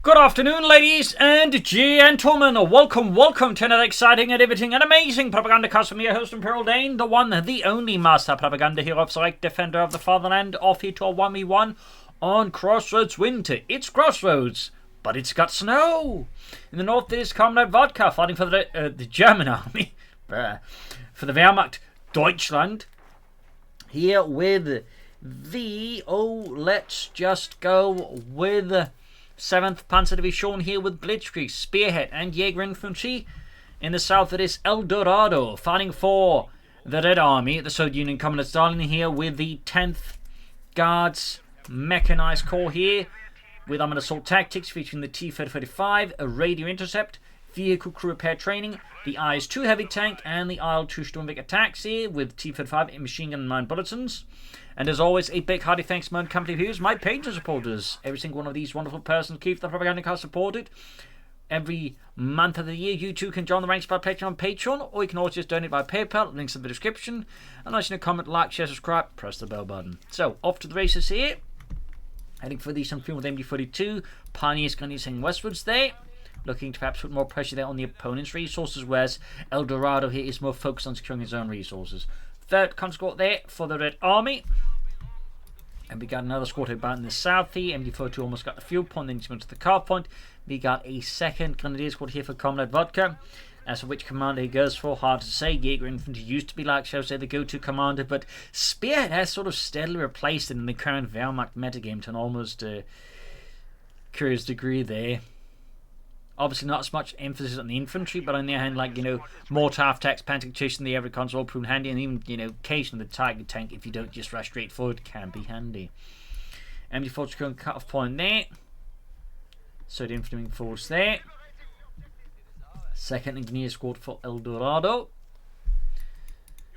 Good afternoon, ladies and gentlemen. Welcome to another exciting and riveting and amazing Propagandacast from your host, Imperial Dane, the one, the only master propaganda hero of select defender of the fatherland, off here to a 1v1 on Crossroads Winter. It's Crossroads, but it's got snow. In the north, there's Comrade Vodka fighting for the German army, for the Wehrmacht Deutschland. Here with the, let's just go with 7th Panzer Division here with Blitzkrieg, Spearhead and Jaeger Infantry. In the south it is El Dorado fighting for the Red Army, the Soviet Union Communist Army here with the 10th Guards Mechanized Corps here with Armored Assault Tactics featuring the T-35, a radio intercept, vehicle crew repair training, the IS-2 heavy tank and the IL-2 Sturmwing attacks here with T-35 machine gun and mine bulletins. And as always, a big hearty thanks to my own company viewers, my Patreon supporters. Every single one of these wonderful persons keeps the Propagandacast supported. Every month of the year, you too can join the ranks by Patreon on Patreon, or you can always just donate by PayPal, links in the description. And nice to comment, like, share, subscribe, press the bell button. So, off to the races here. Heading for the Sun with MD42, Pioneers going to be heading westwards there. Looking to perhaps put more pressure there on the opponent's resources, whereas El Dorado here is more focused on securing his own resources. Third conscript there for the Red Army. And we got another squad about in the south here. MD42 almost got the fuel point, then he's going to the car point. We got a second Grenadier squad here for Comrade Vodka. As for which commander he goes for, hard to say. Jaeger Infantry used to be, like, shall I say, the go-to commander, but Spearhead has sort of steadily replaced it in the current Wehrmacht metagame to an almost curious degree there. Obviously not as much emphasis on the infantry, but on the other hand, like, you know, mortar attacks, panzer the every console prune handy, and even, you know, occasionally the Tiger tank, if you don't just rush straight forward, can be handy. MD4 securing cut-off point there. So the infantry force there. Second engineer squad for El Dorado.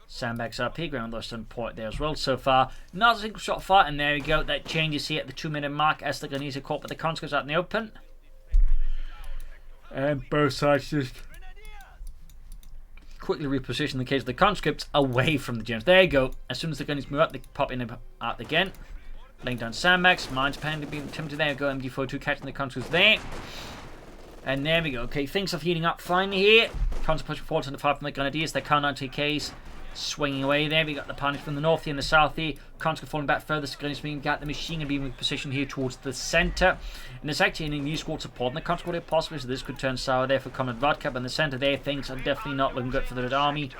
Sandbags up here, ground lost on point there as well. So far, not a single shot fight, and there we go. That changes here at the 2-minute mark as the Grenadiers are caught by the conscripts out in the open. And both sides just quickly reposition the case of the conscripts away from the Germans. There you go. As soon as the gunners move up, they pop in and out again. Laying down sandbags. Mines apparently being attempted. There you go. MD42 catching the conscripts there. And there we go. Okay, things are heating up finally here. Conscripts pushing forward to the 5 from the Grenadiers. Their counter TKs swinging away there. We got the panic from the north here and the south here. Conscript falling back further. Grenadiers being got the machine gun being positioned here towards the centre. And there's actually a new squad support and the conscript here possibly, so this could turn sour there for Comrade Vodka. But in the centre there, things are definitely not looking good for the Red Army.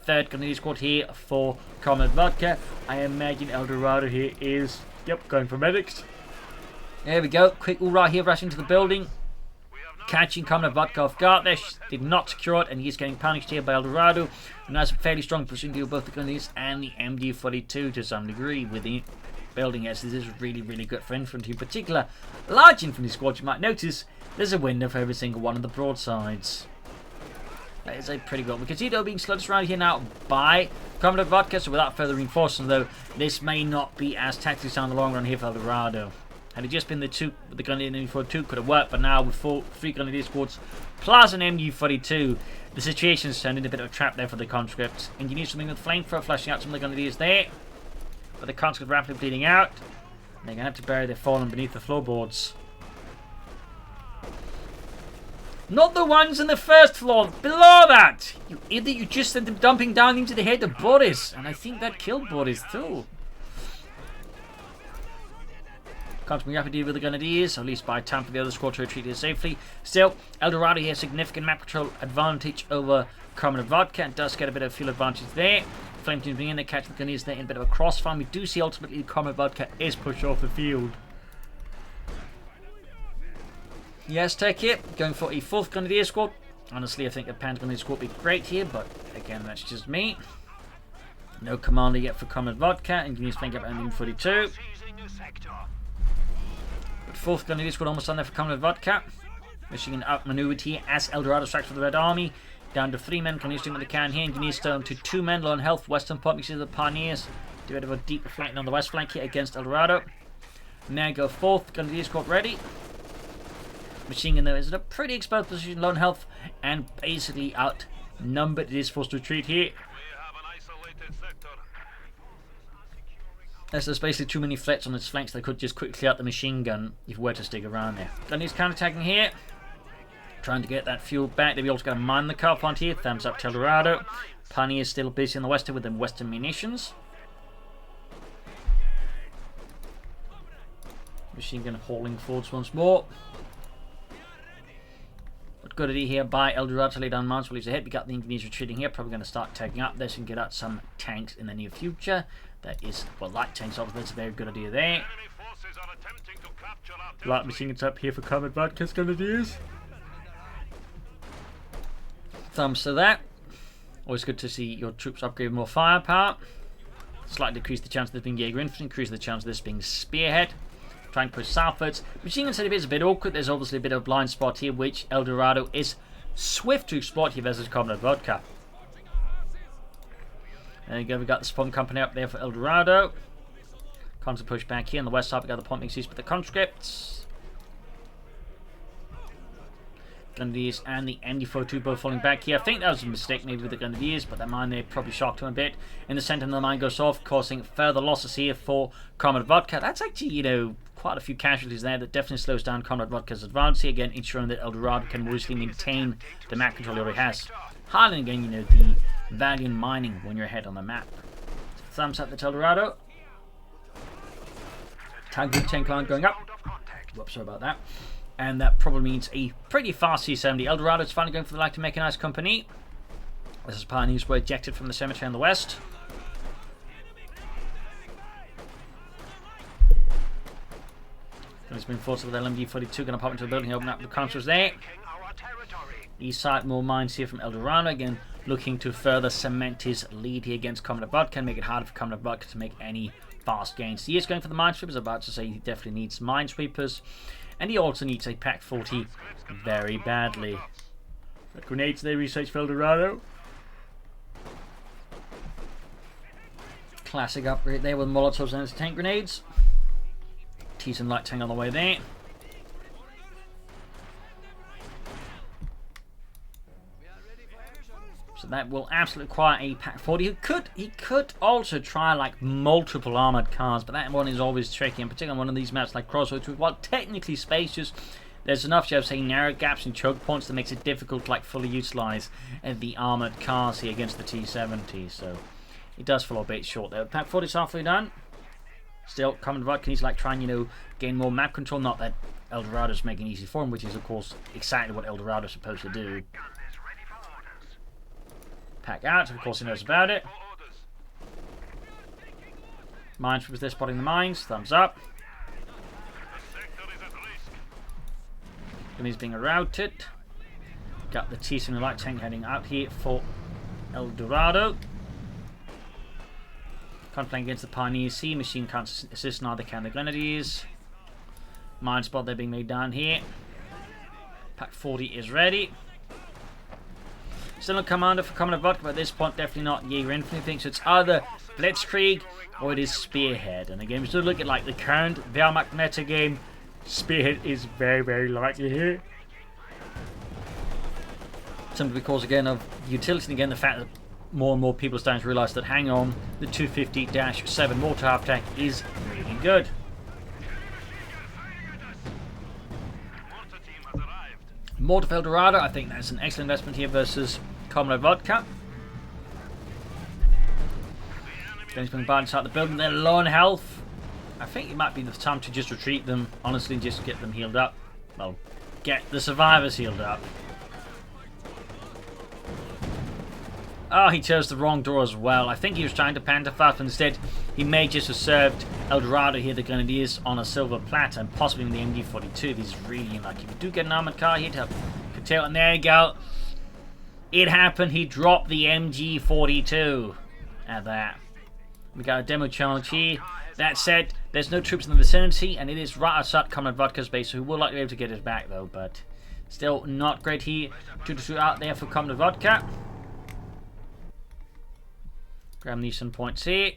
Third Grenadier squad here for Comrade Vodka. I imagine El Dorado here is, going for medics. There we go. Quick all-right here, rushing to the building. Catching Comrade Vodka off guard there. Did not secure it, and he's getting punished here by El Dorado. And that's a fairly strong position to both the Grenadiers and the MD42 to some degree with the building. Yes, this is really, really good for infantry. In particular, large infantry squads, you might notice there's a window for every single one of the broadsides. That is a pretty good one. We can see though being slowed around here now by Comrade Vodka, so without further reinforcement though, this may not be as tactically sound in the long run here for El Dorado. Had it just been the two, the Grenadier MD42 could have worked, but now with 3 Grenadier squads plus an MD42, the situation has turned into a bit of a trap there for the conscripts. Engineers something with flamethrower flashing out some of the Grenadiers there, but the conscripts rapidly bleeding out. They're going to have to bury their fallen beneath the floorboards. Not the ones in the first floor, below that! You idiot, you just sent them dumping down into the head of Boris, and I think that killed Boris too. Can't be rapidly with the Grenadiers, or at least by time for the other squad to retreat here safely. Still, El Dorado here has significant map control advantage over Comrade Vodka and does get a bit of fuel advantage there. Flame teams being in there, catching the Grenadiers there in a bit of a crossfire. We do see ultimately Comrade Vodka is pushed off the field. Yes, take it. Going for a 4th Grenadier squad. Honestly, I think a Pan Grenadier squad would be great here, but again, that's just me. No commander yet for Comrade Vodka. Engineers playing up MD42. 4th Grenadier squad almost done there for Comrade Vodka. Machine gun outmaneuvered here as El Dorado strikes for the Red Army. Down to 3 men. Grenadiers doing what they can here. Engineers down to 2 men. Low on health. Western point. We see the Pioneers do a bit of a deeper flanking on the west flank here against El Dorado. Now go 4th Grenadier squad ready. Machine gun though is in a pretty exposed position. Low on health and basically outnumbered. It is forced to retreat here. As there's basically too many threats on its flanks, they could just quickly clear out the machine gun if we were to stick around there. Gunny's counter-attacking here. Trying to get that fuel back. They've also got to mine the car plant here. Thumbs up to Dorado. Pioneer is still busy in the western with them western munitions. Machine gun hauling forwards once more. But good idea here by El Dorado to lay down mines while he's ahead. We got the Engineers retreating here. Probably going to start taking up this and get out some tanks in the near future. That is, well, light tanks, obviously, that's a very good idea there. Light machine guns up here for Comrade Vodka's grenadiers. Thumbs to that. Always good to see your troops upgrade with more firepower. Slightly decrease the chance of this being Jaeger Infantry, increase the chance of this being Spearhead. Trying to push southwards. Machine gun setup is a bit awkward. There's obviously a bit of a blind spot here, which El Dorado is swift to exploit here versus Comrade Vodka. There you go, we got the spawn company up there for El Dorado. Constant push back here on the west side, we got the point makes use with the conscripts. Grenadiers and the MD42 both falling back here. I think that was a mistake maybe with the Grenadiers, but that mine there probably shocked him a bit. In the center, the mine goes off, causing further losses here for Comrade Vodka. That's actually, you know, quite a few casualties there. That definitely slows down Comrade Vodka's advance here, again ensuring that El Dorado can mostly maintain the map control he already has. Highlighting again, you know, the value in mining when you're ahead on the map. Thumbs up to El Dorado. Tag tank line going up. Whoops, sorry about that. And that probably means a pretty fast C-70. El Dorado is finally going for the light mechanized company. This is Pioneers were ejected from the cemetery on the west. It's been forced with LMG-42, going to pop into the building, open up the consoles there. East side, more mines here from El Dorado, again looking to further cement his lead here against Comrade Vodka and make it harder for Comrade Vodka to make any fast gains. He is going for the minesweepers. About to say he definitely needs minesweepers, and he also needs a Pack 40 very badly. The grenades they research for El Dorado. Classic upgrade there with Molotovs and tank grenades. T-some light tank on the way there. So that will absolutely require a Pack 40. He could also try like multiple armored cars, but that one is always tricky, and particularly on one of these maps like Crossroads, while technically spacious, there's enough, you have, say, narrow gaps and choke points that makes it difficult to like fully utilize the armored cars here against the T-70. So it does fall a bit short there. Pack 40 is halfway done. Still, Comrade Vodka needs to like try and, you know, gain more map control. Not that El Dorado's making it easy for him, which is of course exactly what El Dorado's supposed to do. Pack out, of course he knows about it. Minesweepers there spotting the mines, thumbs up. And he's being routed. Got the T-70 light tank heading out here for El Dorado. Can't play against the Pioneers. C machine can't assist, neither can the Grenadiers. Mine spot they're being made down here. Pack 40 is ready. Still a commander for Comrade Vodka, but at this point definitely not Jaeger Infantry thing, so it's either Blitzkrieg or it is Spearhead. And again, we still look at like the current Wehrmacht meta game. Spearhead is very, very likely here. Simply because again of utility, and again the fact that more and more people are starting to realise that, hang on, the 250-7 mortar half tank is really good. Mortar for El Dorado, I think that's an excellent investment here versus Comrade Vodka. Then he's been bad inside the building. They're low on health. I think it might be the time to just retreat them. Honestly, just get them healed up. Well, get the survivors healed up. Oh, he chose the wrong door as well. I think he was trying to panther fast, but instead he may just have served El Dorado here, the Grenadiers, on a silver platter, and possibly with the MD42. He's really unlucky. If you do get an armored car here to help curtail, and there you go. It happened. He dropped the MG42 at that. We got a demo challenge here. That said, there's no troops in the vicinity, and it is right outside Comrade Vodka's base, so he will likely be able to get his back though, but still not great here. 2-2 out there for Comrade Vodka. Grab these some points here.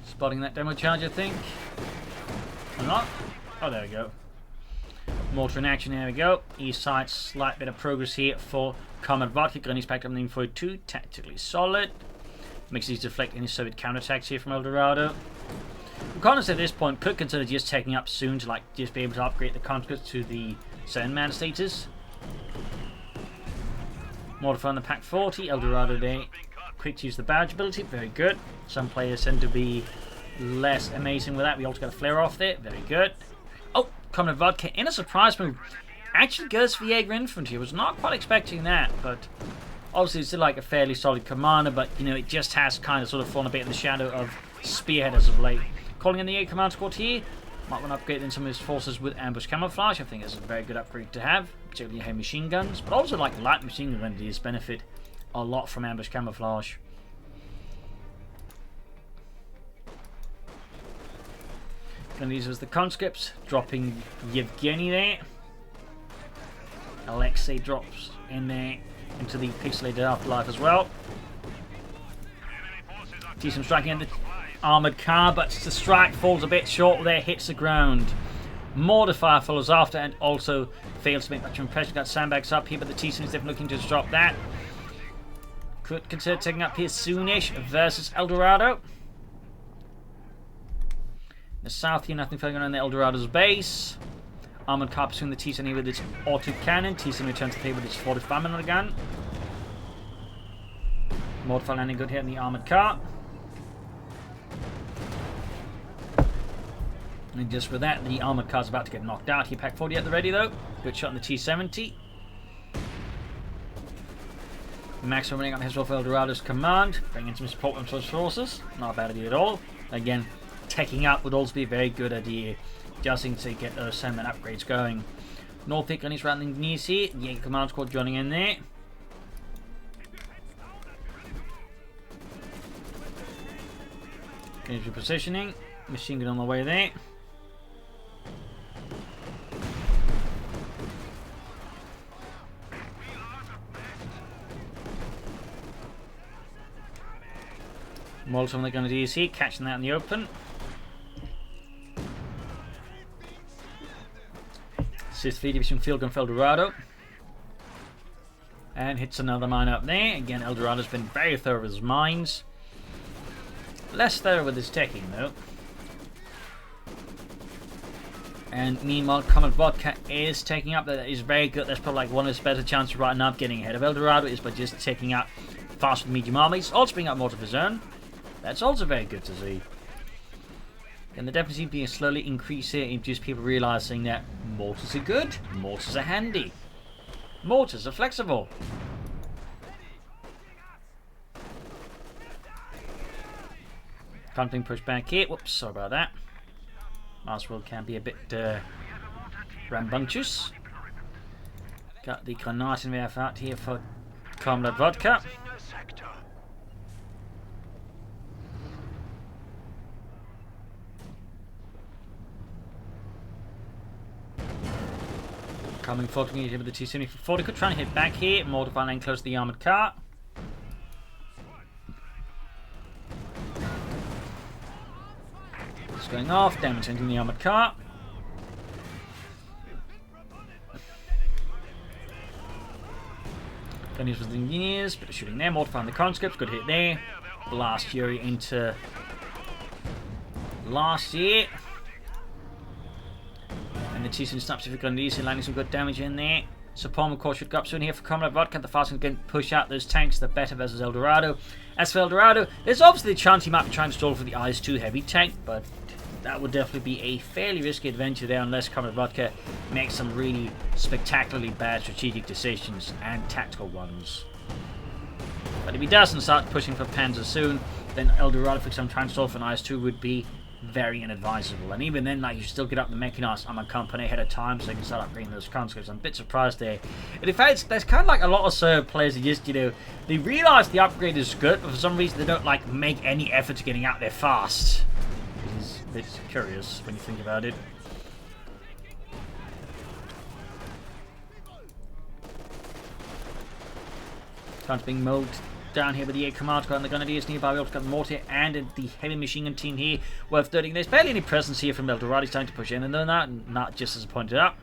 Spotting that demo charge, I think. Or not? Oh, there we go. Mortar in action, there we go. East side, slight bit of progress here for Comrade Vodka. Grenadiers back up in Infantry 2, tactically solid. Makes these deflect any Soviet counterattacks here from El Dorado. Reconnaissance at this point could consider just taking up soon to just be able to upgrade the conscripts to the 7-man status. Mortar on the Pack 40, El Dorado there. Quick to use the badge ability, very good. Some players tend to be less amazing with that. We also got a flare off there, very good. Oh, Comrade Vodka in a surprise move. Actually goes for Jaeger Infantry. I was not quite expecting that, but obviously it's still like a fairly solid commander, but you know, it just has kind of sort of fallen a bit in the shadow of Spearhead as of late. Calling in the Jaeger command squad here. Might want to upgrade in some of his forces with ambush camouflage. I think it's a very good upgrade to have, particularly heavy machine guns, but also like light machine gun grenadiers benefit a lot from ambush camouflage. Grenadiers as the conscripts, dropping Yevgeny there. Alexei drops in there into the pixelated afterlife as well. Decent striking in the armoured car, but the strike falls a bit short there, hits the ground. Mortar fire follows after and also fails to make much impression. Got sandbags up here, but the T-Sun is definitely looking to drop that. Could consider taking up here soonish versus El Dorado. The south here, nothing going on in the El Dorado's base. Armoured car pursuing the T-Sun here with its auto cannon. T-Sun returns to play with its 45mm gun. Mortar fire landing good here in the armoured car. And just for that, the armoured car's about to get knocked out. He Pack 40 at the ready though. Good shot on the T-70. Maximum running up his for El Dorado's command. Bringing some support from his forces. Not a bad idea at all. Again, taking out would also be a very good idea. Just to get those 7-man upgrades going. Norfolk on his rounding knees here. The Jaeger command squad joining in there. Finish repositioning. Machine gun on the way there. Molotov they're going to do here, catching that in the open. This is 3 Division field gun for El Dorado. And hits another mine up there. Again, El Dorado's been very thorough with his mines. Less thorough with his teching though. And meanwhile, Comrade Vodka is taking up. That is very good. That's probably like one of his better chances right now of getting ahead of El Dorado is by just taking out fast and medium armies. Also bringing up mortar of his own. That's also very good to see. And there definitely seems to be a slowly increase here in just people realizing that mortars are good, mortars are handy, mortars are flexible. Can't push back here. Whoops, sorry about that. Last world can be a bit rambunctious. Got the Granate RF out here for Comrade Vodka. Coming forward to me with the T-74. Could try and hit back here. Mortar fire lane close to the armoured car. It's going off, damaging the armoured car. Gunners with the engineers, bit of shooting there. Mortar fire on the conscripts, good hit there. Blast Fury into last year. And the T-Sun snaps if you're going to use it, landing some good damage in there. Support of course should go up soon here for Comrade Vodka. The faster we can push out those tanks, the better versus El Dorado. As for El Dorado, there's obviously the chance he might be trying to stall for the IS-2 heavy tank, but that would definitely be a fairly risky adventure there unless Comrade Vodka makes some really spectacularly bad strategic decisions and tactical ones. But if he doesn't start pushing for Panzer soon, then El Dorado, for example, trying to stall for an IS-2 would be very inadvisable. And even then, like, you still get up the mechanized armor company ahead of time so you can start upgrading those conscripts. I'm a bit surprised there. And in fact, there's kind of like a lot of Serb players that just, you know, they realize the upgrade is good, but for some reason they don't like make any effort to getting out there fast. Which is a bit curious when you think about it. Time's being mowed down here with the Jaeger command squad and the Grenadiers nearby. We also got the mortar and the heavy machine gun team here worth 30. There's barely any presence here from El Dorado. He's trying to push in and they're not just as pointed out.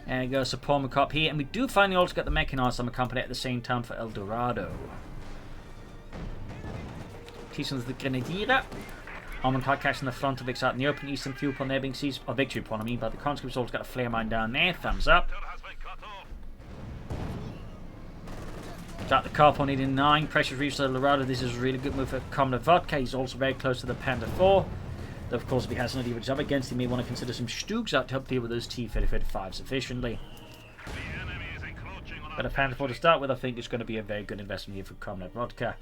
There goes the Palmer Cop here, and we do finally also get the mechanized armor company at the same time for El Dorado. Teason's the Grenadier. Armoured car catching the front of it out in the open. Eastern fuel point there being seized, or victory point I mean, but the conscript's also got a flare mine down there. Thumbs up. Got the car point in 9. Pressure reached El Dorado. This is a really good move for Comrade Vodka. He's also very close to the Panda 4. Though, of course, if he has an idea which up against, he may want to consider some Stugs out to help deal with those T-35s efficiently. But a Panda 4 to start with, I think is going to be a very good investment here for Comrade Vodka.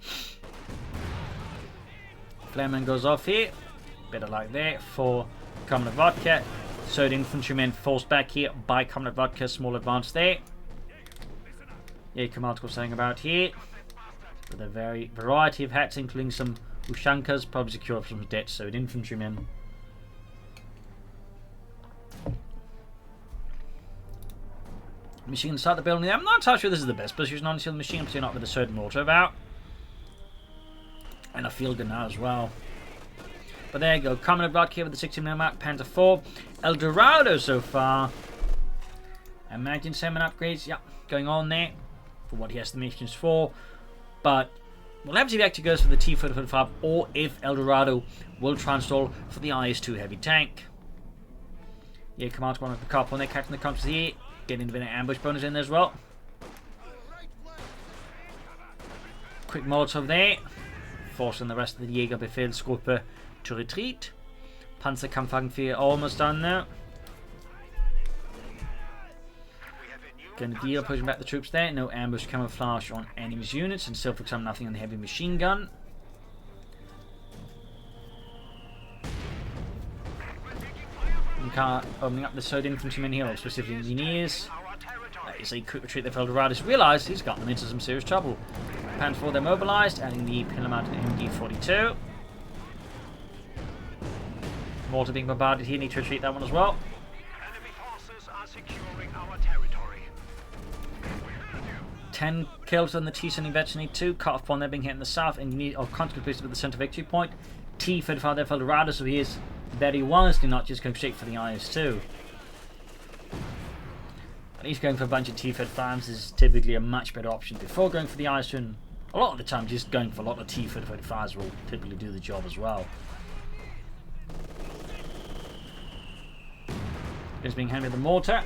Flareman goes off here. Better like that for Comrade Vodka. So the infantrymen forced back here by Comrade Vodka. Small advance there. Yeah, Command was saying about here. With a very variety of hats, including some Ushankas, probably secure from debt, so infantrymen. Machine inside the building. I'm not entirely sure this is the best position, honestly. The machine not with a certain mortar about. And a field gun now as well. But there you go. Comrade Vodka with the 16mm Panther 4. El Dorado so far. Imagine 7 upgrades. Yeah, going on there. For what he has the missions for. But we'll have to see if he actually goes for the T-35 or if El Dorado will try and stall for the IS-2 heavy tank. Yeah, Command one of the car on there, catching the comps here. Getting a bit of ambush bonus in there as well. Quick Molotov there. Forcing the rest of the Jaeger Befehlsgruppe to retreat. Panzerkampfwagen almost done now. Grenadier pushing back the troops there. No ambush camouflage on enemy's units, and still for example nothing on the heavy machine gun. Opening up the Sod infantrymen here, or specifically engineers. As a quick retreat, the El Dorado's realised he's got them into some serious trouble. Panther 4 they're mobilised, adding the pillar mounted MD-42. Mortar being bombarded here, need to retreat that one as well. Enemy forces are securing our territory. 10 kills on the T-Sunny Vets need 2. Cut off point there being hit in the south, and you need constant boosted with the centre victory point. T-35 there for El Dorado, so he is very wisely not just going straight for the IS-2. At least going for a bunch of T-35s is typically a much better option before going for the IS-2, and a lot of the time just going for a lot of T-35s will typically do the job as well. Is being handed the mortar.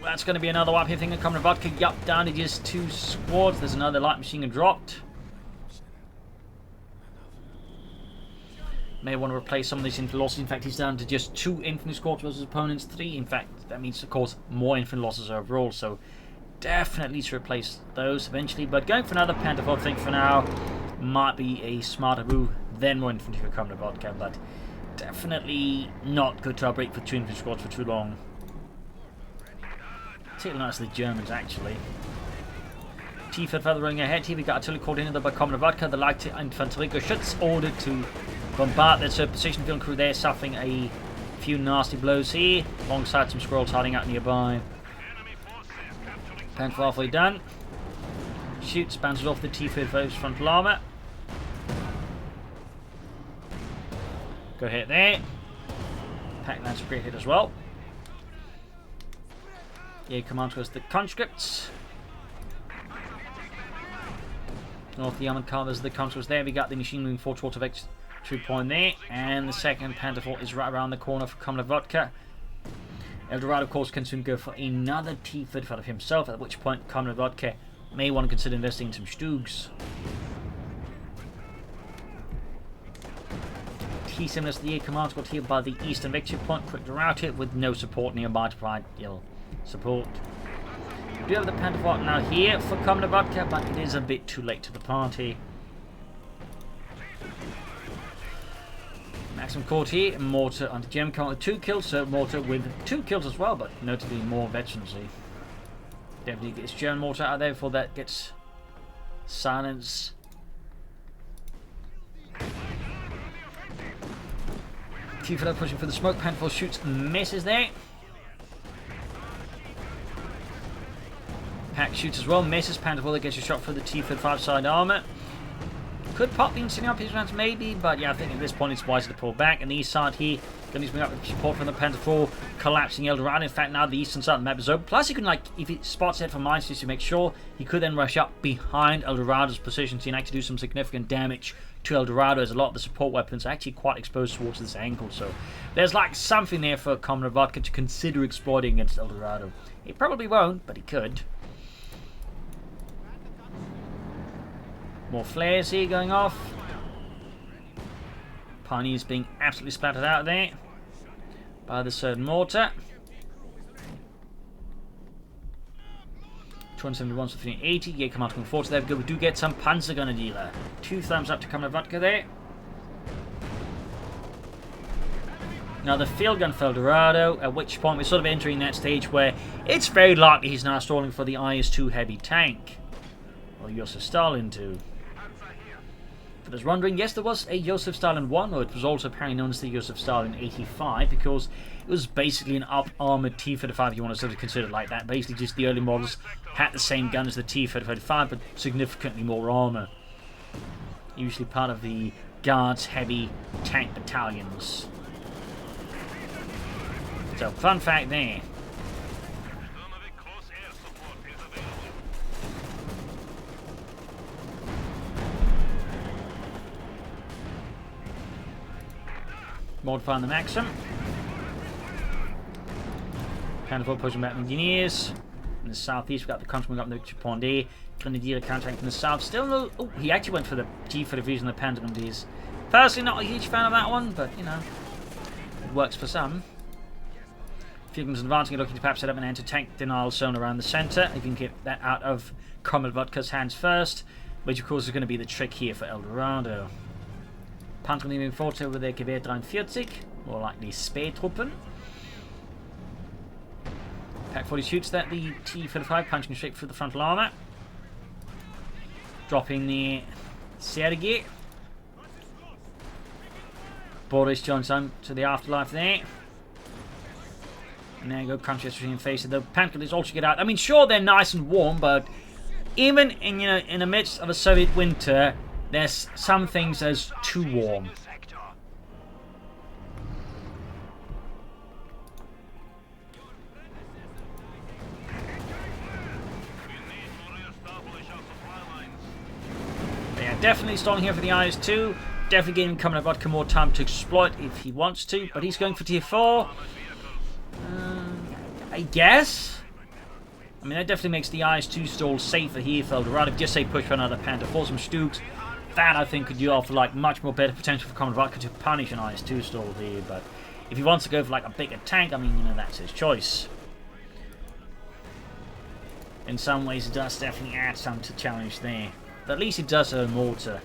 That's going to be another wipe here thing. Coming to Vodka. Yup, down to just 2 squads. There's another light machine gun dropped. May want to replace some of these infantry losses. In fact, he's down to just 2 infantry squads versus opponents 3. In fact, that means, of course, more infantry losses overall. So, definitely to replace those eventually. But going for another Panther 4, I think for now, might be a smarter move than more infantry for Comrade Vodka. But definitely not good to outbreak for 2 infantry squads for too long. Particularly nice the Germans, actually. T-35 running ahead here. We got artillery called in by Comrade Vodka. The light infantry Geschütz ordered to bombard their position field crew there, suffering a few nasty blows here, alongside some squirrels hiding out nearby. Panther halfway done. Shoots, bounces off the T-35's frontal armour. Good hit there. Pack Lance a great hit as well. Yeah, command goes the conscripts. North the armoured covers the conscripts there. We got the machine moving forward towards victory point there. And the second Panther 4 is right around the corner for Comrade Vodka. El Dorado, of course, can soon go for another T-35 of himself, at which point Comrade Vodka may want to consider investing in some Stugs. T-7 as the command got here by the eastern victory point, quick to route it with no support nearby to provide support. We do have the Panther 4 now here for Comrade Vodka, but it is a bit too late to the party. Maximum caught here, mortar under gem count with 2 kills, so mortar with 2 kills as well, but notably more veteransy. Definitely gets German mortar out there before that gets silence. T-35 pushing for the smoke, Panther 4 shoots, misses there. Pack shoots as well, misses. Panther 4 that gets a shot for the T-35 side armour. Could pop the Insignia up his rounds maybe, but yeah, I think at this point it's wiser to pull back. And the east side here, going to bring up support from the Panther 4, collapsing El Dorado. In fact, now the eastern side of the map is open. Plus, he can, like, if he spots it from mines, just to make sure, he could then rush up behind El Dorado's position to actually do some significant damage to El Dorado, as a lot of the support weapons are actually quite exposed towards this angle. So there's like something there for Comrade Vodka to consider exploiting against El Dorado. He probably won't, but he could. More flares here going off. Pioneers being absolutely splattered out there by the third mortar. 271 to 380. Yeah, command coming forward. So there we go. We do get some Panzergunner dealer. 2 thumbs up to Comrade Vodka there. Now the field gun for El Dorado, at which point we're sort of entering that stage where it's very likely he's now stalling for the IS-2 heavy tank. Or Joseph Stalin 2. For those wondering, yes, there was a Joseph Stalin 1, or it was also apparently known as the Joseph Stalin 85, because it was basically an up-armored T-35, if you want to sort of consider it like that. Basically just the early models had the same gun as the T-35, but significantly more armor. Usually part of the Guards heavy tank battalions. So, fun fact there. Modifying the Maxim. Panther pushing back the Engineers. In the southeast, we've got the countryman up in the Victor Pondé. Grenadier countering from the south. Still no. Oh, he actually went for the G for division of the Panther Grenadiers. Personally, not a huge fan of that one, but you know, it works for some. Fieldman's advancing, looking to perhaps set up an anti-tank denial zone around the centre. If you can get that out of Comrade Vodka's hands first, which of course is going to be the trick here for El Dorado. Panzer nehmen forward over their Gewehr 43, more likely Spähtruppen. Pack 40 shoots that, the T-35 punching straight through the frontal armour. Dropping the Sergei. Boris joins on to the afterlife there. And there you go, Crunchers in face of the Pancreas also get out. I mean, sure, they're nice and warm, but even in, you know, in the midst of a Soviet winter, there's some things as too warm. Yeah, definitely stalling here for the IS-2. Definitely giving Comrade Vodka more time to exploit if he wants to, but he's going for Tier 4. I guess. I mean, that definitely makes the IS-2 stall safer here for El Dorado. Just say push for another Panther, for some Stooks. That, I think, could offer like much more better potential for Comrade Vodka to punish an IS-2 stall here. But if he wants to go for like a bigger tank, I mean, you know, that's his choice. In some ways, it does definitely add some to challenge there. But at least it does have a mortar.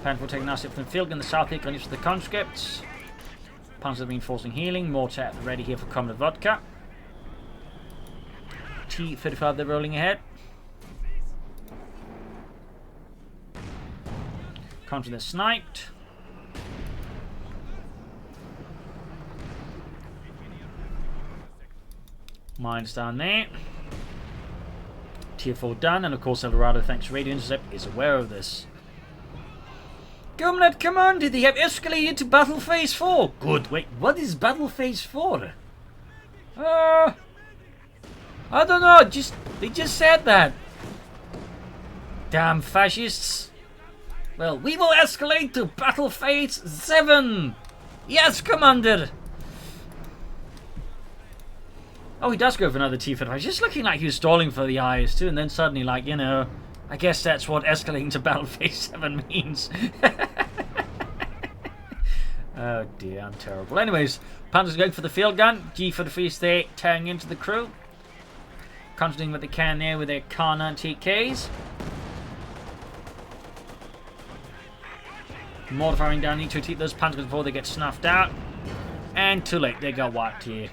Panther will take a nice hit from the field in the south here, going for the conscripts. Panzer reinforcing healing, mortar at the ready here for Comrade Vodka. T-35, they're rolling ahead. Contra, they're sniped. Mines down there. Tier 4 done, and of course El Dorado, thanks to radio intercept, is aware of this. Comrade Commander, they have escalated to Battle Phase 4. Good, wait, what is Battle Phase 4? I don't know, they just said that. Damn fascists. Well, we will escalate to Battle Phase 7. Yes, Commander. Oh, he does go for another T-35. Just looking like he was stalling for the IS-2, and then suddenly, like, you know, I guess that's what escalating to Battle Phase 7 means. Oh dear, I'm terrible. Anyways, Panzer's going for the field gun. G for the freeze there, tearing into the crew. Concentrating what they can there with their Kar-9 TKs. Mortaring down, need to keep those Panzers before they get snuffed out. And too late, they got wiped here.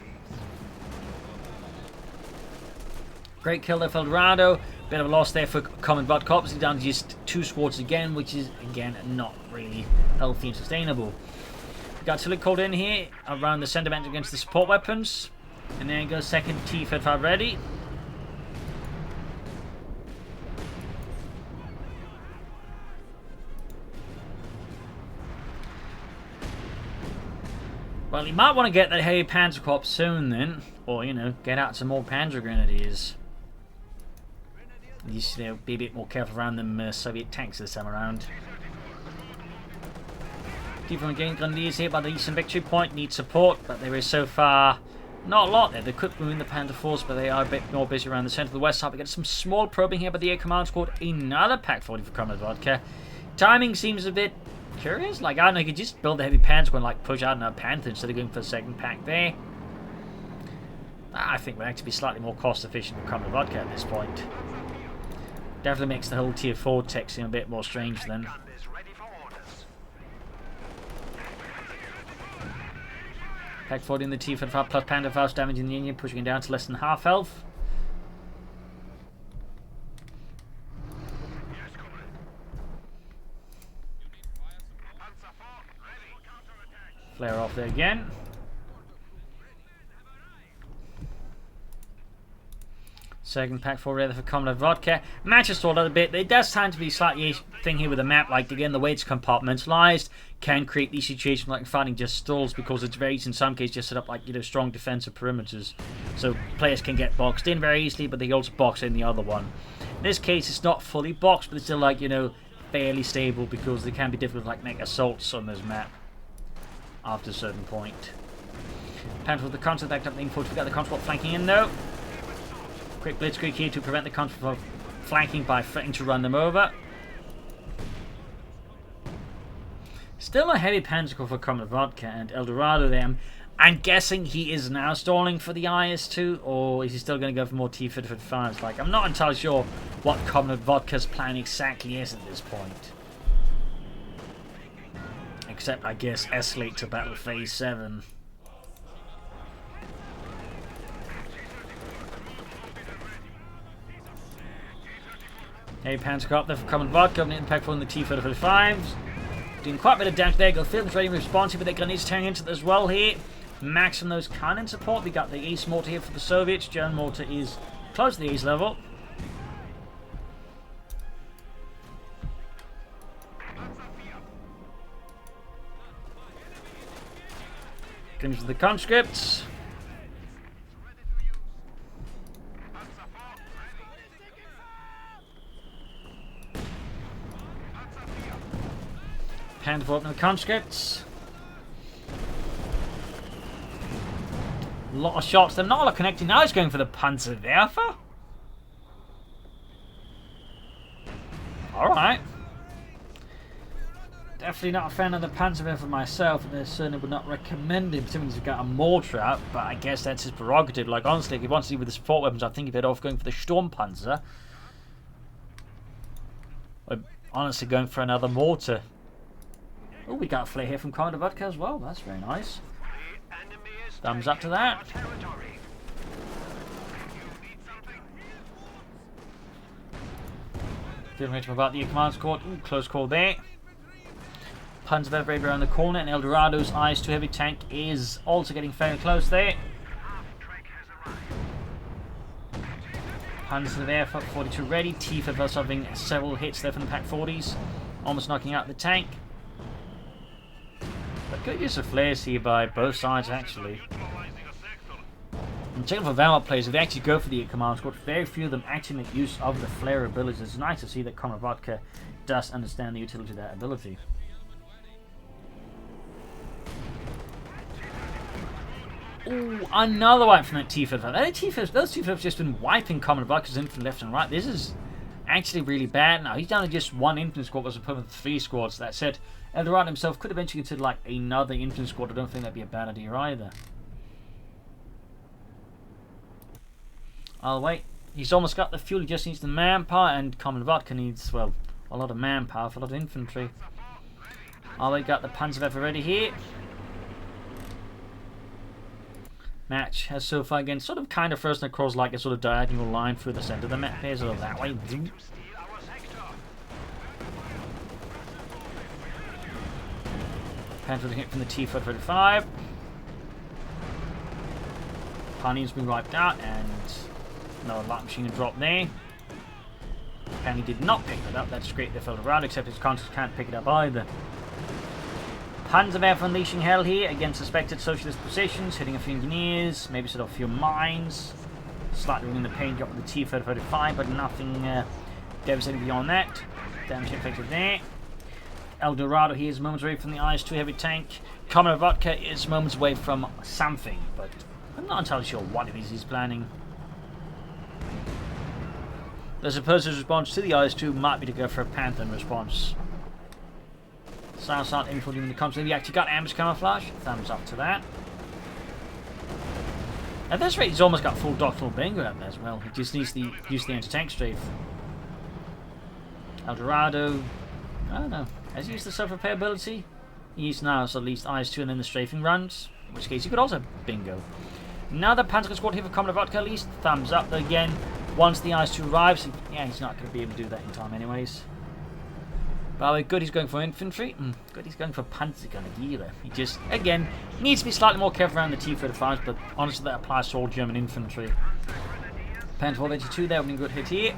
Great kill there for El Dorado. Bit of a loss there for Comrade Vodka. Obviously down to just 2 squads again, which is, again, not really healthy and sustainable. We've got Tillich called in here around the sentiment against the support weapons. And there goes second T-35 ready. Well, you might want to get that heavy Panzer Corps soon then. Or, you know, get out some more Panzer Grenadiers. You should be a bit more careful around them Soviet tanks this time around. Different again, Grenadiers here by the eastern victory point need support, but there is so far not a lot there. They could move in the Panther Force, but they are a bit more busy around the centre of the west side. We get some small probing here by the Air Command Squad. Another Pack 40 for Comrade Vodka. Timing seems a bit curious. Like, I don't know, you could just build the heavy Panzer and like push out another Panther instead of going for the second pack there. I think we'd actually be slightly more cost efficient for Comrade Vodka at this point. Definitely makes the whole tier 4 tech seem a bit more strange then. Pack 40 in the T-55 plus Panda Faust damaging the Union, pushing it down to less than half health. Flare off there again. Second pack 4 rather for Comrade Vodka. Matches stalled out a bit. There does tend to be slightly thing here with the map, like again the way it's compartmentalized can create these situations like fighting just stalls because it's very easy in some cases just set up like, you know, strong defensive perimeters. So players can get boxed in very easily, but they also box in the other one. In this case it's not fully boxed, but it's still like, you know, fairly stable because they can be difficult to like make assaults on this map after a certain point. Panther with the Contra backed up the info to get the Contra flanking in though. Quick blitzkrieg here to prevent the Contra from flanking by threatening to run them over. Still a heavy Panzer Corps for Comrade Vodka and El Dorado there. I'm guessing he is now stalling for the IS-2, or is he still going to go for more T-55s? Like, I'm not entirely sure what Comrade Vodka's plan exactly is at this point. Except, I guess, escalate to battle phase 7. Hey, Panzer Corps up there for Comrade Vodka, opening the pack for the T-35s. Doing quite a bit of damage there. Go Field ready responsive, but their grenades tearing into it as well here. Maximum those cannon support. We got the Ace Mortar here for the Soviets. German Mortar is close to the Ace level. Comes to the conscripts. Hand for opening the conscripts. A lot of shots. They're not a lot connecting. Now he's going for the Panzerwerfer. Alright. Definitely not a fan of the Panzerwerfer myself, and I certainly would not recommend him, particularly if he's got a mortar out, but I guess that's his prerogative. Like, honestly, if he wants to do with the support weapons, I think he'd better off going for the Sturmpanzer. Or honestly going for another mortar. Oh, we got a flare here from Comrade Vodka as well. That's very nice. Thumbs up to that. Feeling ready about the command squad. Ooh, close call there. Panzerwerfer around the corner, and El Dorado's IS-2 heavy tank is also getting fairly close there. Panzerwerfer 42 ready. T-55 having several hits there from the Pack 40s, almost knocking out the tank. But good use of flares here by both sides, actually. And checking for Valor players, if they actually go for the command squad, very few of them actually make use of the flare abilities. It's nice to see that Comrade Vodka does understand the utility of that ability. Ooh, another wipe from that T-55. Those T-55 have just been wiping Comrade Vodka's infantry left and right. This is actually really bad. Now, he's down to just one infantry squad as opposed to 3 squads. That said, El Dorado himself could eventually consider like another infantry squad. I don't think that'd be a bad idea either. I'll wait. He's almost got the fuel, he just needs the manpower, and Comrade Vodka needs, well, a lot of manpower for a lot of infantry. I'll wait, got the Panzerwerfer ready here. Match has so far again sort of kind of first across like a sort of diagonal line through the center of the map here, sort of that way. Panther hit from the T-35. Pawnee been wiped out, and another light machine drop there. Pawnee did not pick that up. That's great. They fell around, except his conscience can't pick it up either. Panzerwehr unleashing hell here against suspected socialist positions, hitting a few engineers, maybe set off a few mines. Slightly ruining the paint job with the T-35, but nothing devastating beyond that. Damage inflicted there. El Dorado here is moments away from the IS-2 heavy tank. Comrade Vodka is moments away from something, but I'm not entirely sure what it is he's planning. I suppose his response to the IS-2 might be to go for a Panther in response. South info when it comes to the actually got ambush camouflage. Thumbs up to that. At this rate, he's almost got full doctrinal bingo up there as well. He just needs to use the anti-tank strafe. El Dorado, I don't know. Has he used the self-repair ability? He's now so at least IS-2 and then the strafing runs. In which case, he could also bingo. Now the Panther squad here for Comrade Vodka at least. Thumbs up again. Once the IS-2 arrives, yeah, he's not going to be able to do that in time anyways. By the way, good he's going for infantry. Good he's going for Panzergrenadiere. He just, again, needs to be slightly more careful around the T-35s, but honestly that applies to all German infantry. Panther 482 there, with a good hit here.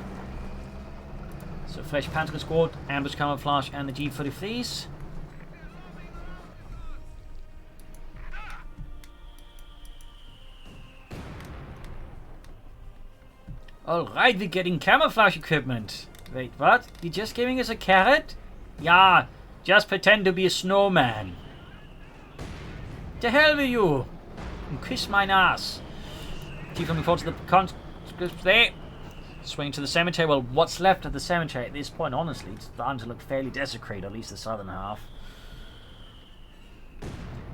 So fresh Panther squad, ambush camouflage, and the G-33s. Alright, we're getting camouflage equipment. Wait, what? You just giving us a carrot? Yeah, just pretend to be a snowman. To hell with you! And kiss mine ass. Keep coming forward to the conscripts there. Swing to the cemetery. Well, what's left of the cemetery at this point, honestly, it's starting to look fairly desecrated, at least the southern half.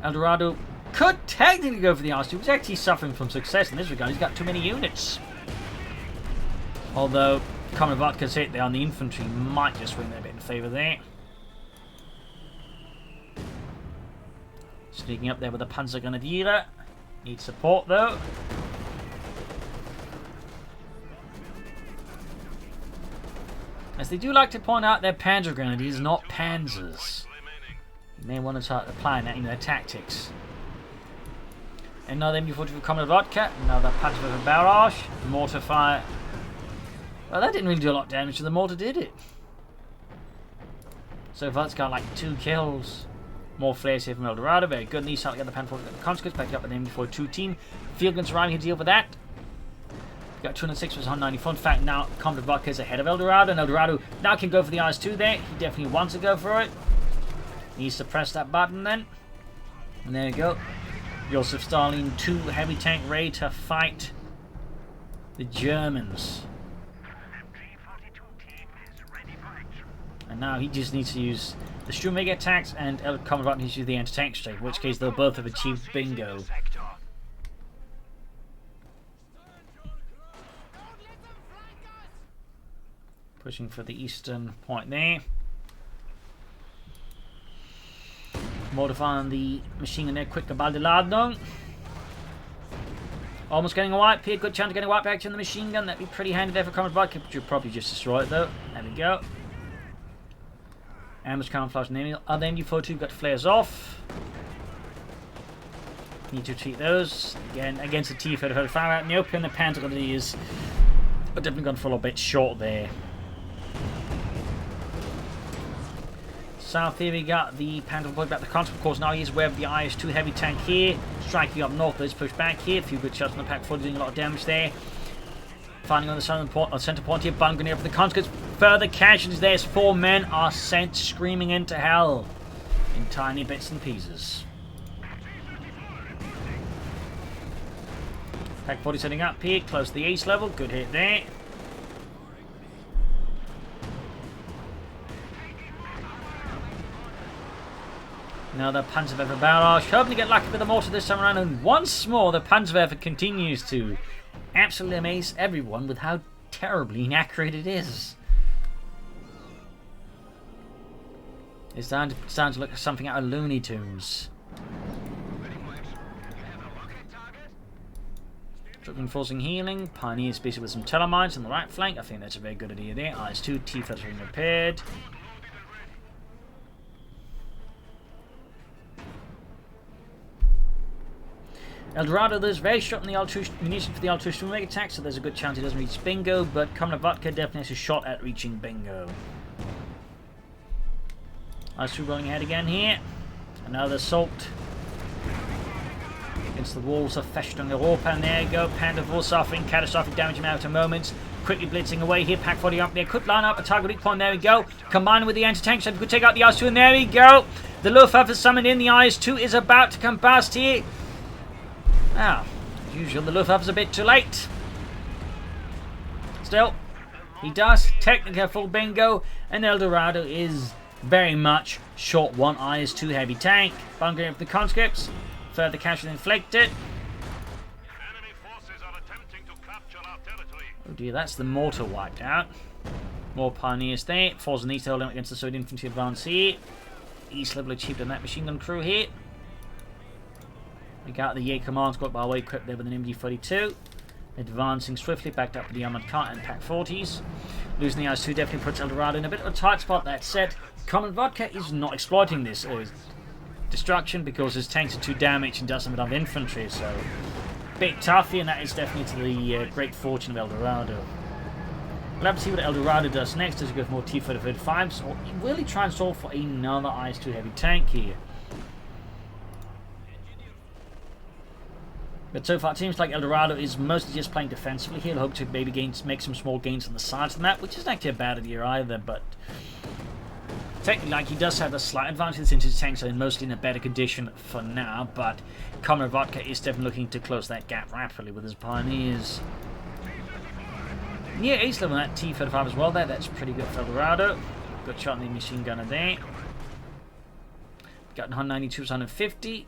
El Dorado could technically go for the IS-2. He's actually suffering from success in this regard. He's got too many units. Although, Comrade Vodka's hit there on the infantry might just swing a bit in favour there. Sneaking up there with a Panzergrenadiere. Needs support though. As they do like to point out, they're Panzergrenadiers, not Panzers. You may want to start applying that in their tactics. Another MU-40 for Comrade Vodka. Another Panzer barrage. Mortar fire. Well, that didn't really do a lot of damage to the mortar, did it? So far, it's got like 2 kills. More flares here from El Dorado. Very good. And he's starting to get the Panther the conscripts back up with the MU-42 team. Field guns arriving here to deal with that. Got 206 versus 194. In fact, now Comrade Vodka is ahead of El Dorado, and El Dorado now can go for the IS-2 there. He definitely wants to go for it. He needs to press that button then. And there you go. Joseph Stalin 2 heavy tank ready to fight the Germans. And now he just needs to use the Sturmwege attacks, and El Comrade Vodka needs to use the anti-tank strafe, in which case they'll both have achieved bingo. Pushing for the eastern point there. Modifying the machine gun there, quick Baldeladung. Almost getting a wipe here, good chance of getting a wipe action on the machine gun. That'd be pretty handy there for Comrade Vodka, but you'll probably just destroy it though. There we go. Ambush camouflage and other MU-42 got flares off. Need to treat those. Again, against the T-35 fire out in the open, the Panzergrenadiers are definitely going to fall a bit short there. South here we got the Panther point back the conscript. Of course, now he's aware of the IS-2 heavy tank here. Striking up north, let's push back here. A few good shots on the Pack 4 doing a lot of damage there. Finding on the southern point, center point here, bun grenade for the conscripts. Further casualties there as 4 men are sent screaming into hell in tiny bits and pieces. Pack 40 setting up here, close to the ace level. Good hit there. Another Panzerwerfer barrage, hoping to get lucky with the mortar this time around, and once more the Panzerwerfer continues to absolutely amaze everyone with how terribly inaccurate it is. It's starting to look like something out of Looney Tunes. Reinforcing healing, Pioneer species with some telemines on the right flank. I think that's a very good idea there. IS-2, T-30 being repaired. El Dorado, there's very short on the L2 munition for the L2 Sturmwege attack, so there's a good chance he doesn't reach bingo, but Comrade Vodka definitely has a shot at reaching bingo. IS-2 rolling ahead again here. Another assault against the walls of Festung Europa, and there you go. Panzer suffering catastrophic damage in outer moments. Quickly blitzing away here. Pack 40 up there. Could line up a target weak point. There we go. Combining with the anti-tank, so we could take out the IS-2, and there we go. The Luftwaffe is summoned in. The IS-2 is about to combust here. Now, as usual, the Luftwaffe is a bit too late. Still, he does technically have full bingo, and El Dorado is very much short one IS-2 heavy tank. Bunkering up the conscripts. Further casualty inflicted. Enemy forces are attempting to capture our territory. Oh dear, that's the mortar wiped out. More pioneers there. Falls in east holding against the Soviet infantry advance here. East level achieved on that machine gun crew here. We got the Jaeger command squad by the way equipped there with an MD-42. Advancing swiftly backed up with the Armoured car and Pack 40s. Losing the IS-2 definitely puts El Dorado in a bit of a tight spot. That said, Comrade Vodka is not exploiting this destruction because his tanks are too damaged and doesn't have enough infantry, so bit tough here, and that is definitely to the great fortune of El Dorado. We'll have to see what El Dorado does next. Does he go for more T-35s, or will he try and solve for another IS-2 heavy tank here? But so far, it seems like El Dorado is mostly just playing defensively. He'll hope to maybe make some small gains on the sides of the map, which isn't actually a bad idea either, but technically, like, he does have a slight advantage since his tanks are mostly in a better condition for now, but Comrade Vodka is definitely looking to close that gap rapidly with his pioneers. Near ace level on that T-35 as well there, that's pretty good for El Dorado. Good shot on the machine gunner there. Got 192, 150.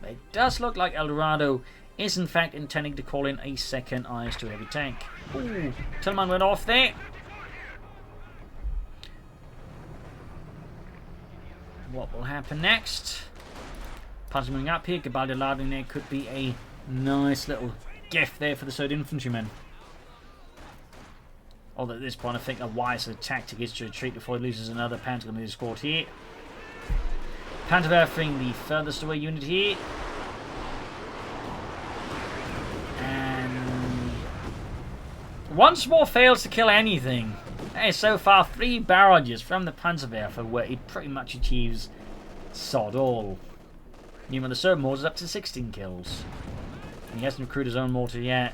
It does look like El Dorado is in fact intending to call in a second IS-2 heavy tank. Ooh, Tillman went off there. What will happen next? Panzer moving up here. Gabaldi landing there could be a nice little gift there for the Soviet infantrymen. Although at this point I think a wiser tactic is to retreat before he loses another Panzer Grenadier squad here. Panzerwerfing the furthest away unit here. And once more fails to kill anything. That is so far 3 barrages from the Panzerwerfer where it pretty much achieves sod all. Meanwhile the Serb mortar is up to 16 kills. And he hasn't recruited his own mortar yet.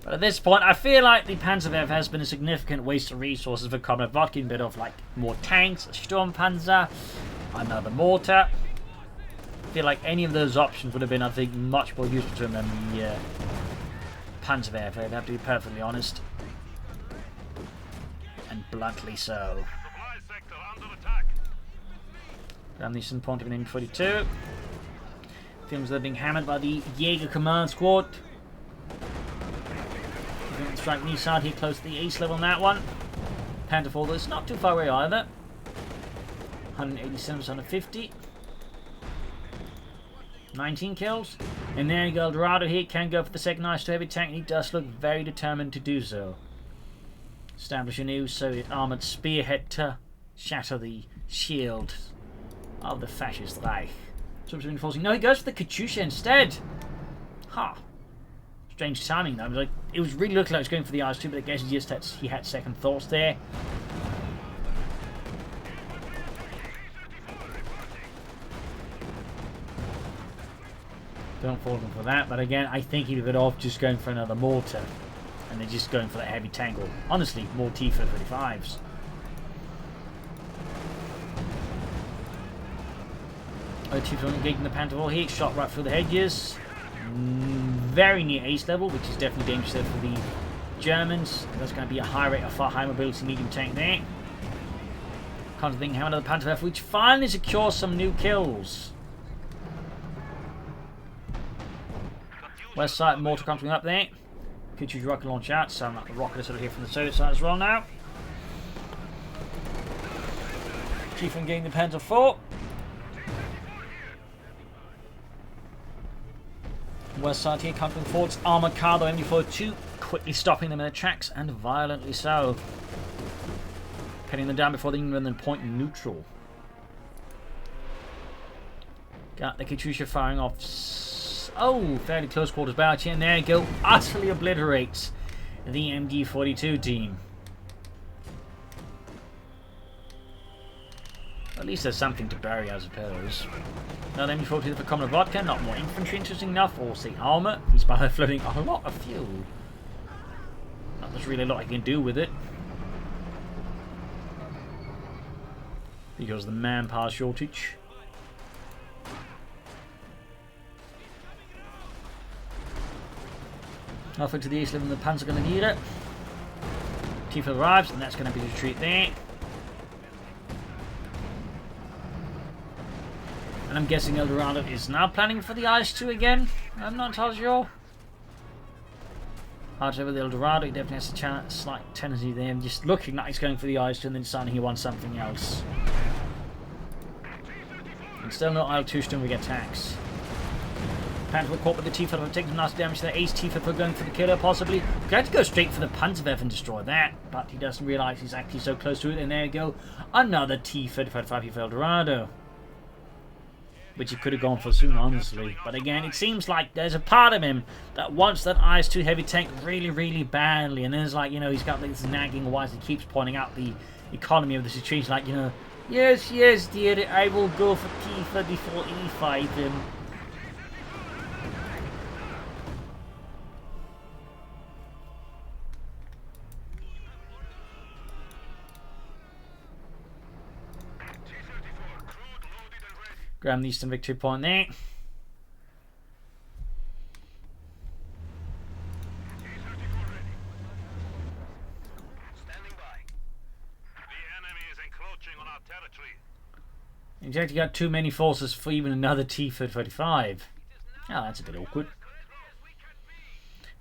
But at this point, I feel like the Panzerwerfer has been a significant waste of resources for Comrade Vodka, a bit of like more tanks, a Sturmpanzer, another mortar. I feel like any of those options would have been, I think, much more useful to him than the Panzerwerfer, I'd have to be perfectly honest. And bluntly so. Supply sector under attack. Ramnison point of an M42. Films that are being hammered by the Jaeger command squad. Strike knee side here close to the east level on that one. Panther 4 though, it's not too far away either. 187, 150. 19 kills. And there you go, El Dorado here can go for the second IS-2 heavy tank, and he does look very determined to do so. Establish a new Soviet armoured spearhead to shatter the shield of the fascist Reich. No, he goes for the Katyusha instead. Ha. Huh. Strange timing though. It was really looking like he was going for the IS-2, but I guess he had second thoughts there. Don't fault him for that, but again, I think he'd be better off just going for another mortar. And they're just going for that heavy tank, or honestly, more T-35s. T-35 engaging the Panther 4 here, shot right through the hedges. Very near ace level, which is definitely dangerous there for the Germans. That's going to be a high rate of far high mobility medium tank there. Can't think how another Panzerwerfer, which finally secures some new kills. West side mortar coming up there. Katyusha rocket launch out. Sound like the rocket is sort of here from the Soviet side as well now. Chief engaging the Panzer 4. West side here, coming forwards, armoured car, though, MD-42, quickly stopping them in their tracks, and violently so. Cutting them down before they even run them point neutral. Got the Katyusha firing off. Oh, fairly close quarters barrage here, and there you go. Utterly obliterates the MD-42 team. least there's something to bury, I suppose. Now then, before to the Comrade Vodka, not more infantry, interesting enough, or say armor. He's by floating a lot of fuel. Not there's really a lot I can do with it. Because of the manpower shortage. Halfway to the east, living the Panzer are going to need it. Tifa arrives, and that's going to be the retreat there. And I'm guessing El Dorado is now planning for the Ice 2 again. I'm not entirely sure. However, with El Dorado, he definitely has a slight tendency there. Just looking like he's going for the Ice 2 and then deciding he wants something else. And still no IL-2 Sturmwing attacks. Panther were caught with the Tifa, taking some nasty damage to the Ace Tifa for going for the killer, possibly. Going to go straight for the Panzerwerfer and destroy that, but he doesn't realise he's actually so close to it. And there you go, another T-35 for El Dorado. Which he could have gone for soon, honestly. But again, it seems like there's a part of him that wants that IS-2 heavy tank really, really badly. And then it's like, you know, he's got this nagging wise. He keeps pointing out the economy of the situation. Like, you know, yes, yes, dear, I will go for Tifa before E5 him. Grab the Eastern Victory Point there. Standing by. The enemy is encroaching on our territory. He's actually got too many forces for even another T-35. Oh, that's a bit awkward.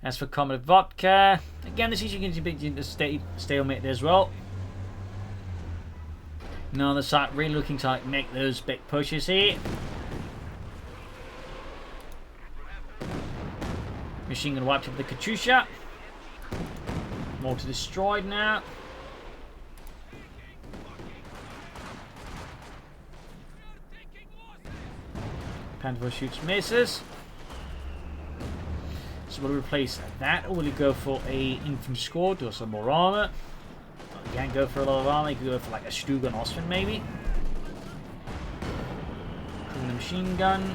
As for Comrade Vodka, again, this is you can be the stalemate there as well. Now the side really looking to like make those big pushes here. Machine gun wiped up the Katyusha. Mortar destroyed now. Panther shoots misses. So will we replace that, or will he go for a infantry squad or some more armor? You can't go for a lot of armor, you could go for like a Stuga Ostman maybe. Putting the machine gun.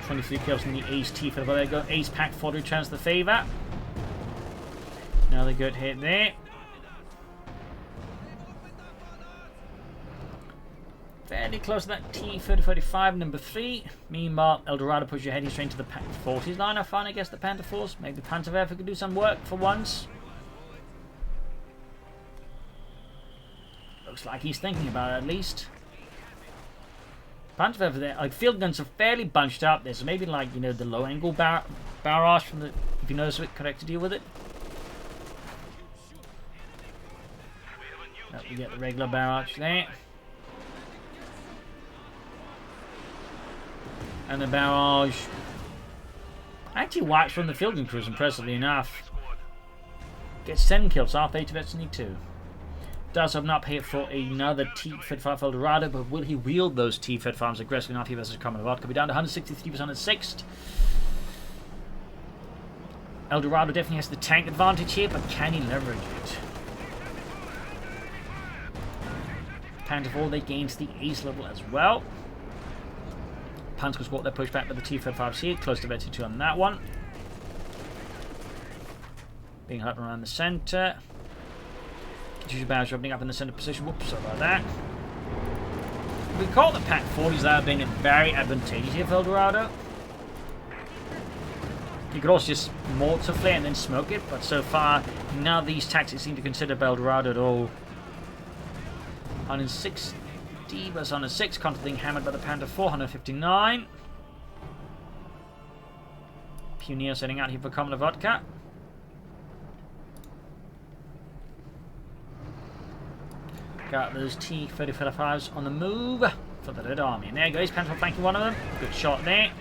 23 kills in the Ace T for there you go. Ace Pack 4 returns the favour. Another good hit there. Fairly close to that T-3045, number 3. Meanwhile, El Dorado pushes your heading straight to the Panther 40s line. I find, I guess, the Panther Force. Maybe the Panzerwerfer could do some work for once. Looks like he's thinking about it, at least. Panzerwerfer there, like, field guns are fairly bunched up there, so maybe, like, you know, the low-angle barrage from the, if you notice it, correct to deal with it. We get the regular barrage there. And the barrage actually wipes from the field gun crews, impressively enough. Gets 10 kills, half 8 of Destiny 2. Does have not paid for another T-35 El Dorado, but will he wield those T-35s aggressively enough here versus Comrade Vodka? Be down to 163% at 6th. El Dorado definitely has the tank advantage here, but can he leverage it? Panther 4, they gains the ace level as well. Panther squad their push back with the T-35s here, close to Veteran 2 on that one. Being hurt around the centre. Katyusha barrage opening up in the centre position. Whoops, sorry about that. We call the Pack 40s that being very advantageous here for El Dorado. You could also just mortar flare and then smoke it, but so far, none of these tactics seem to consider El Dorado at all. 160 versus 106, constantly hammered by the Panther 459. Pioneer setting out here for Comrade Vodka. Got those T-35s on the move for the Red Army. And there goes Panther flanking one of them. Good shot there.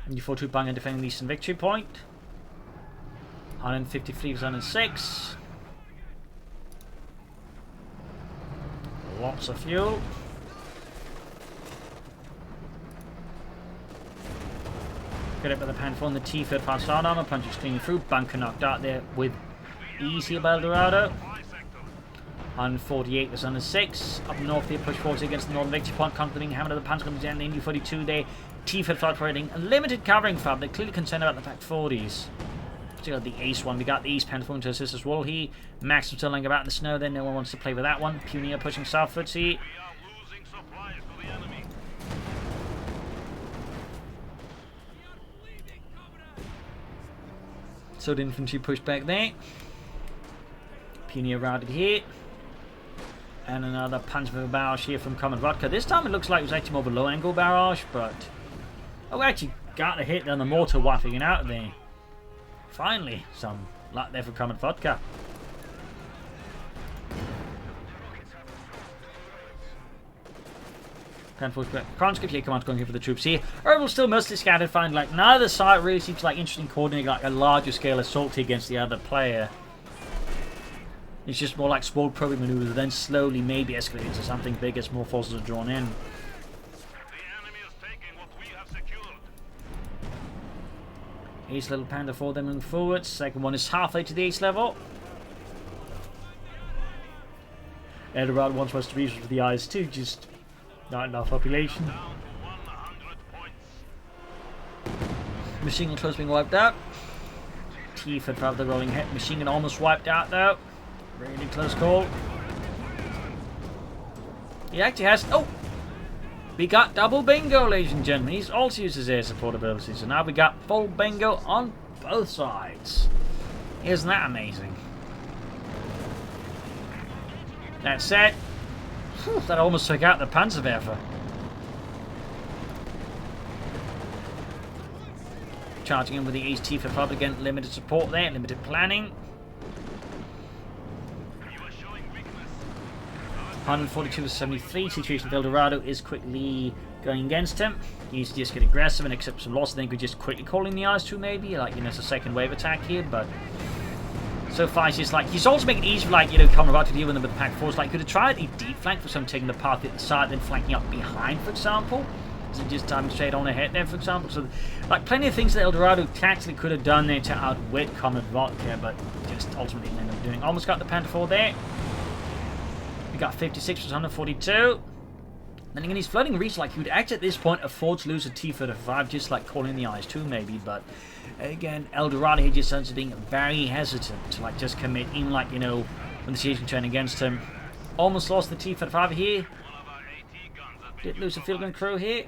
And U-42 bang and defending the Eastern Victory Point. 153 versus 106. Lots of fuel. Get up by the Panther on the T-35 side armor, punches clean through, bunker knocked out there with easy by Dorado. 148 was under 6. Up north they push forward against the northern victory point, conquering hammer of the punch comes down the NU-42 there. T-Fed operating a limited covering fab. They're clearly concerned about the Pack 40s. Particularly the Ace one. We got the East Pentaphone to assist as well here. Max still lying about in the snow there. No one wants to play with that one. Pioneer pushing southwards here. So the infantry pushed back there. Pioneer routed here. And another punch of a barrage here from Comrade Vodka. This time it looks like it was actually more of a low angle barrage, but oh, we actually got a hit on the mortar wiping it out there. Finally, some luck there for Comrade Vodka. Conscript here, command going here for the troops here. Herbal still mostly scattered, find like neither side really seems like interesting coordinating like a larger scale assault against the other player. It's just more like small probing maneuvers, and then slowly maybe escalate into something big as more forces are drawn in. Ace level Panda 4, then moving forwards. Second one is halfway to the ace level. Dorado wants us to reach for the eyes too, just not enough population. Machine gun close being wiped out. T-Fed for the rolling hit. Machine gun almost wiped out though. Really close call. He actually has... Oh! We got double bingo, ladies and gentlemen. He's also uses air support abilities. So now we got full bingo on both sides. Isn't that amazing? That said, that almost took out the Panzerwerfer. Charging in with the Ace T-Fed for again. Limited support there, limited planning. 142 to 73. Situation with Dorado is quickly going against him. He needs to just get aggressive and accept some loss. Then could just quickly call in the eyes too, maybe. Like, you know, it's a second wave attack here, but so far it's just like he's also making it easy for, like, you know, Comrade to deal with them with the Pack 4s. Like, could have tried a deep flank for some taking the path at the side, then flanking up behind, for example. So just timing straight on ahead there, for example. So, like, plenty of things that Dorado tactically could have done there to outwit Comrade Vodka, but just ultimately ended up doing. Almost got the Panther 4 there. We got 56 was 142. Then again, he's floating reach like he would actually at this point afford to lose a T-35, just like calling the eyes too, maybe. But again, Dorado here just starts being very hesitant to like just commit, even like, you know, when the situation turned against him. Almost lost the T-35 here. Did lose a field gun crew here.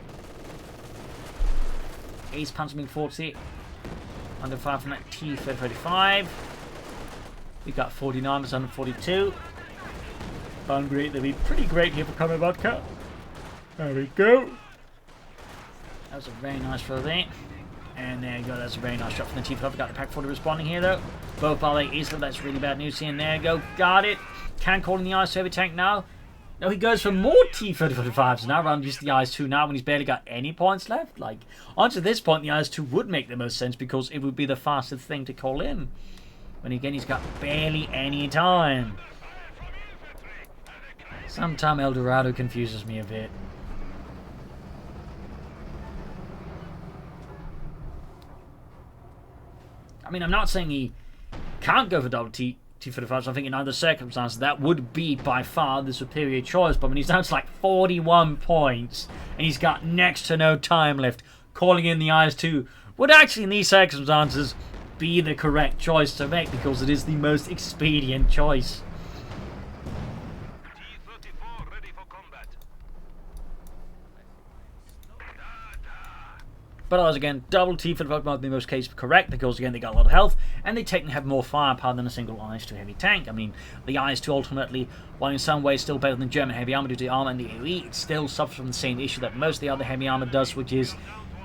Ace punch being forward here. Under 5 from that T-35. We got 49 was 142. Great, they'll be pretty great here for Comrade Vodka. There we go. That was a very nice throw there. And there you go, that's a very nice shot from the T-Fed. Got the Pack 40 responding here though. Both are they easily, that's really bad news here. And there you go, got it. Can call in the eyes to heavy tank now. No, he goes for more T-35s now around just the IS-2 now when he's barely got any points left. Like, onto this point, the IS-2 would make the most sense because it would be the fastest thing to call in. But again, he's got barely any time. Sometimes Dorado confuses me a bit. I mean, I'm not saying he can't go for double T-35s. I think in other circumstances that would be by far the superior choice. But when he's down to like 41 points and he's got next to no time left, calling in the IS-2 would actually in these circumstances be the correct choice to make because it is the most expedient choice. But as again, double T-Fed Pokemon in most cases correct because again they got a lot of health and they technically have more firepower than a single IS-2 heavy tank. I mean, the IS-2 ultimately, while in some ways still better than German heavy armor due to the armor and the AoE, it still suffers from the same issue that most of the other heavy armor does, which is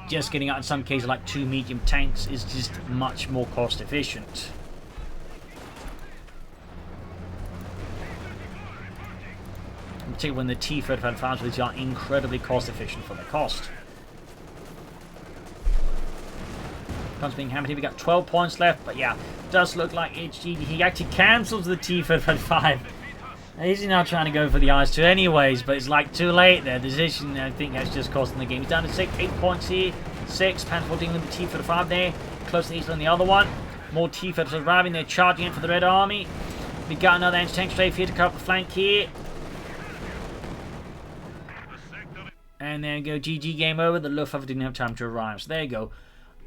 just getting out in some cases like 2 medium tanks is just much more cost efficient. In particular when the T-Fed advantages are incredibly cost efficient for their cost. Guns being hammered here. We got 12 points left, but yeah, does look like HG. He actually cancels the T-35. He's now trying to go for the IS-2 anyways, but it's like too late there. The decision, I think, has just cost him the game. He's down to 8 points here. 6, Pan 14 with the T-35 there. Close to East on the other one. More T-Fighters arriving. They're charging in for the Red Army. We got another anti-tank strafe here to cover the flank here. And there you go. GG, game over. The Luftwaffe didn't have time to arrive. So there you go.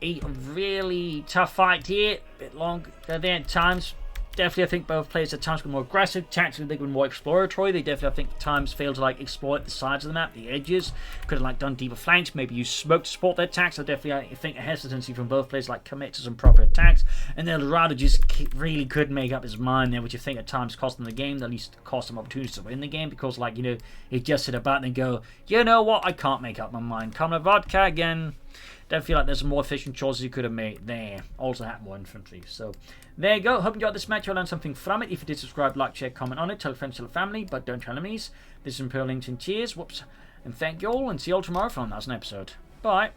A really tough fight here. A bit long there at times. Definitely, I think both players at times were more aggressive. Tactically, they were more exploratory. They definitely, I think, at times failed to like exploit the sides of the map, the edges. Could have like done deeper flanks. Maybe use smoke to support their attacks. So definitely, I think a hesitancy from both players like commit to some proper attacks. And then Dorado just really couldn't make up his mind there, which I think at times cost them the game. At least cost them opportunities to win the game because, like, you know, he just hit a button and go, you know what? I can't make up my mind. Comrade Vodka again. Don't feel like there's some more efficient choices you could have made there. Also had more infantry. So there you go. Hope you enjoyed this match. You'll learn something from it. If you did, subscribe, like, share, comment on it. Tell friends, tell family, but don't tell enemies. This is Imperial Links and cheers. Whoops. And thank you all, and see you all tomorrow for another episode. Bye.